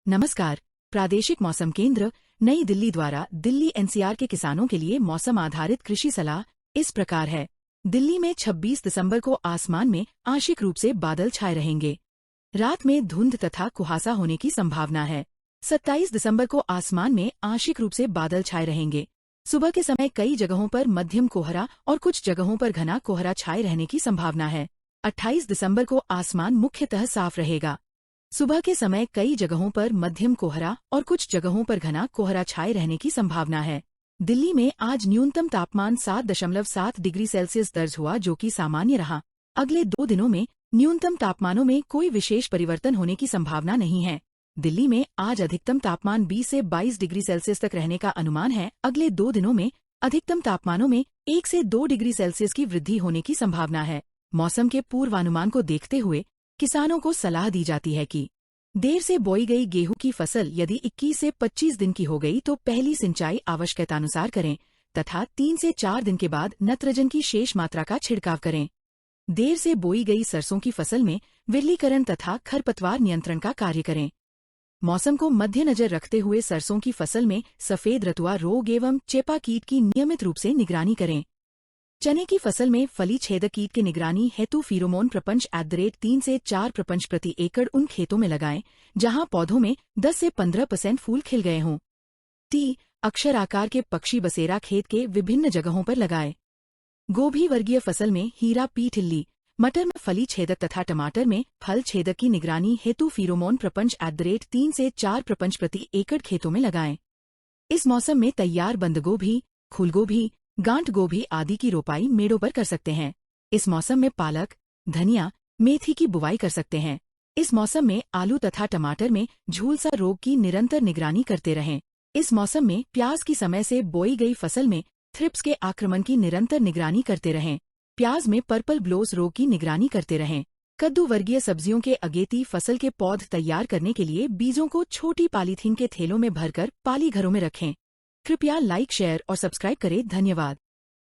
नमस्कार। प्रादेशिक मौसम केंद्र नई दिल्ली द्वारा दिल्ली एनसीआर के किसानों के लिए मौसम आधारित कृषि सलाह इस प्रकार है। दिल्ली में 26 दिसंबर को आसमान में आंशिक रूप से बादल छाए रहेंगे। रात में धुंध तथा कुहासा होने की संभावना है। 27 दिसंबर को आसमान में आंशिक रूप से बादल छाए रहेंगे। सुबह के समय कई जगहों पर मध्यम कोहरा और कुछ जगहों पर घना कोहरा छाए रहने की संभावना है। 28 दिसंबर को आसमान मुख्यतः साफ रहेगा। सुबह के समय कई जगहों पर मध्यम कोहरा और कुछ जगहों पर घना कोहरा छाए रहने की संभावना है। दिल्ली में आज न्यूनतम तापमान 7.7 डिग्री सेल्सियस दर्ज हुआ, जो कि सामान्य रहा। अगले 2 दिनों में न्यूनतम तापमानों में कोई विशेष परिवर्तन होने की संभावना नहीं है। दिल्ली में आज अधिकतम तापमान 20 से 22 डिग्री सेल्सियस तक रहने का अनुमान है। अगले 2 दिनों में अधिकतम तापमानों में 1 से 2 डिग्री सेल्सियस की वृद्धि होने की संभावना है। मौसम के पूर्वानुमान को देखते हुए किसानों को सलाह दी जाती है कि देर से बोई गई गेहूं की फसल यदि 21 से 25 दिन की हो गई तो पहली सिंचाई आवश्यकतानुसार करें तथा 3 से 4 दिन के बाद नत्रजन की शेष मात्रा का छिड़काव करें। देर से बोई गई सरसों की फसल में विरलीकरण तथा खरपतवार नियंत्रण का कार्य करें। मौसम को मद्देनजर रखते हुए सरसों की फसल में सफेद रतुआ रोग एवं चेपा कीट की नियमित रूप से निगरानी करें। चने की फसल में फली छेदक कीट की निगरानी हेतु फेरोमोन प्रपंच @3 से 4 प्रपंच प्रति एकड़ उन खेतों में लगाएं जहां पौधों में 10 से 15% फूल खिल गए हों। अक्षर आकार के पक्षी बसेरा खेत के विभिन्न जगहों पर लगाएं। गोभी वर्गीय फसल में हीरा पीठ इल्ली, मटर में फली छेदक तथा टमाटर में फल छेदक की निगरानी हेतु फेरोमोन प्रपंच @3 से 4 प्रपंच प्रति एकड़ खेतों में लगाएं। इस मौसम में तैयार बंदगोभी, फूलगोभी, गांठ गोभी आदि की रोपाई मेड़ों पर कर सकते हैं। इस मौसम में पालक, धनिया, मेथी की बुवाई कर सकते हैं। इस मौसम में आलू तथा टमाटर में झूलसा रोग की निरंतर निगरानी करते रहें। इस मौसम में प्याज की समय से बोई गई फसल में थ्रिप्स के आक्रमण की निरंतर निगरानी करते रहें। प्याज में पर्पल ब्लोस रोग की निगरानी करते रहें। कद्दू वर्गीय सब्जियों के अगेती फसल के पौध तैयार करने के लिए बीजों को छोटी पॉलीथीन के थैलों में भरकर पाली घरों में रखें। कृपया लाइक, शेयर और सब्सक्राइब करें। धन्यवाद।